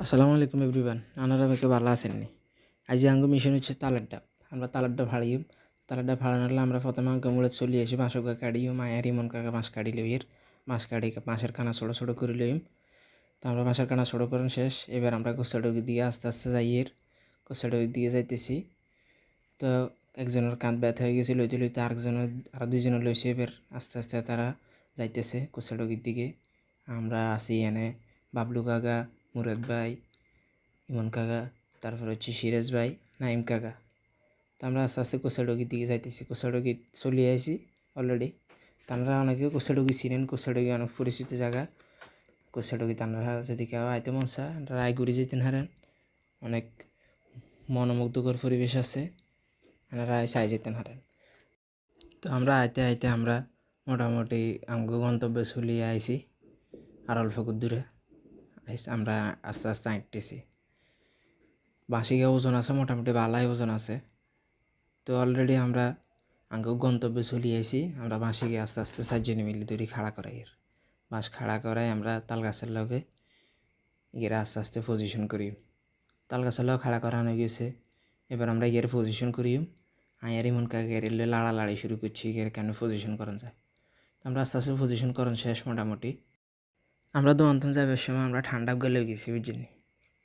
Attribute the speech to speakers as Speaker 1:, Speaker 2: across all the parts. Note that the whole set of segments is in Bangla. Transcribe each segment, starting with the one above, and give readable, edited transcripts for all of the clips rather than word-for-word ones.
Speaker 1: আসসালামু আলাইকুম এভরিওয়ান, আপনারা আমাকে ভালো আছেননি? আজ আঙ্গু মিশন হচ্ছে তালের ডাব। আমরা তালের ডাব হারিয়ে তালের ডাব হারানোর আমরা প্রথমে আঙ্গু মুড়ে চলে এসে বাঁশকা কাটিও মায়ের ইমন কাকা বাঁশ কাটি লইয়ের বাঁশ কাটি বাঁশের কানা ছোটো ছোটো করে লইম। তো আমরা বাঁশের কানা ছোটো করেন শেষ। এবার আমরা কোসাডুগির দিকে আস্তে আস্তে যাইয়ের কোসাডুগির দিকে যাইতেছি। তো একজনের কাঁধ ব্যথা হয়ে গেছে, লইতে লইতে আরও দুইজনের লইছে। এবার আস্তে আস্তে তারা যাইতেছে কোসাডুগির দিকে। আমরা আছি এনে বাবলু কাকা, মুরাদ ভাই, ইমন কাকা, তারপর হচ্ছে সিরাজ ভাই, নাইম কাকা। তো আমরা আস্তে আস্তে কোসাডুগির দিকে যাইতেছি। কোসাডুগি চলে আইছি অলরেডি। তো আমরা অনেকেও কোসাডুগি চিনেন, কোসাডুগি অনেক পরিচিত জায়গা। কোসাডুগি আপনারা যদি কেউ আইতে মন চায় রায়গুড়ি যেতেন হারেন, অনেক মনোমুগ্ধকর পরিবেশ আছে, আপনারা চাই যেতেন হারেন। তো আমরা আইতে আইতে আমরা মোটামুটি আমগো গন্তব্যে চলিয়ে আইছি। আর অল্প দূরে আমরা আস্তে আস্তে হাঁটতেছি। বাঁশিকে ওজন আছে, মোটামুটি বালাই ওজন আছে। তো অলরেডি আমরা আঙ্গো গন্তব্যে চলে আইছি। আমরা বাঁশিকে আস্তে আস্তে চারজনে মিলে ধরি খাড়া করাই, বাঁশ খাড়া করাই আমরা তাল গাছের লগে ইয়ের আস্তে আস্তে পজিশন করি। তাল গাছের লগে খাড়া করানো গেছে। এবার আমরা ইয়ের পজিশন করি। আয়ার ইমন কাকে এলে লাড়ালাড়ি শুরু করছি, ইয়ের কেন পজিশন করান যায়। আমরা আস্তে আস্তে পজিশন করান শেষ। মোটামুটি আমরা দোয়ান্তন যাবার সময় আমরা ঠান্ডা গেলেও গেছি, বুঝলি।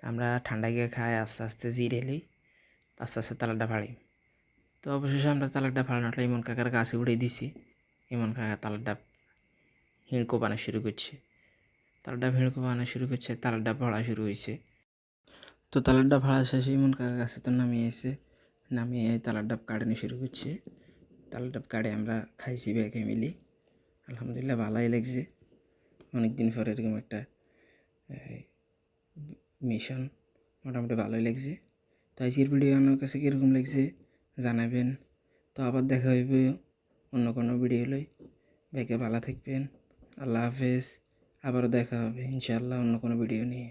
Speaker 1: আমরা ঠান্ডা গিয়ে খাই আস্তে আস্তে জিরেলি আস্তে আস্তে তালাটা ফাড়ি। তো অবশেষে আমরা তালাটা ফাড়ানোটা ইমন কাকার গাছে উড়ে দিছি। ইমন কাকা তালাটা হিড়কো বানা শুরু করছে, তালাটা হিড়কো বানা শুরু করছে, তালাটা ফাড়া শুরু হয়েছে। তো তালাটা ফাড়া শেষে ইমন কাকা গাছে তো নামিয়ে এসে নামিয়ে তালার ডাব কাটানো শুরু করছে। তালার ডাব কাটে আমরা খাইছি ব্যাগে মিলি। আলহামদুলিল্লাহ ভালোই লাগছে। অনেক দিন পরে এরকম একটা মিশন মোটামুটি ভালোই লাগছে। তো আজকের ভিডিও আমার কাছে কীরকম লাগছে জানাবেন। তো আবার দেখা হইবে অন্য কোনো ভিডিও লই। ব্যাগে ভালো থাকবেন। আল্লাহ হাফেজ। আবারও দেখা হবে ইনশাআল্লাহ অন্য কোনো ভিডিও নিয়ে।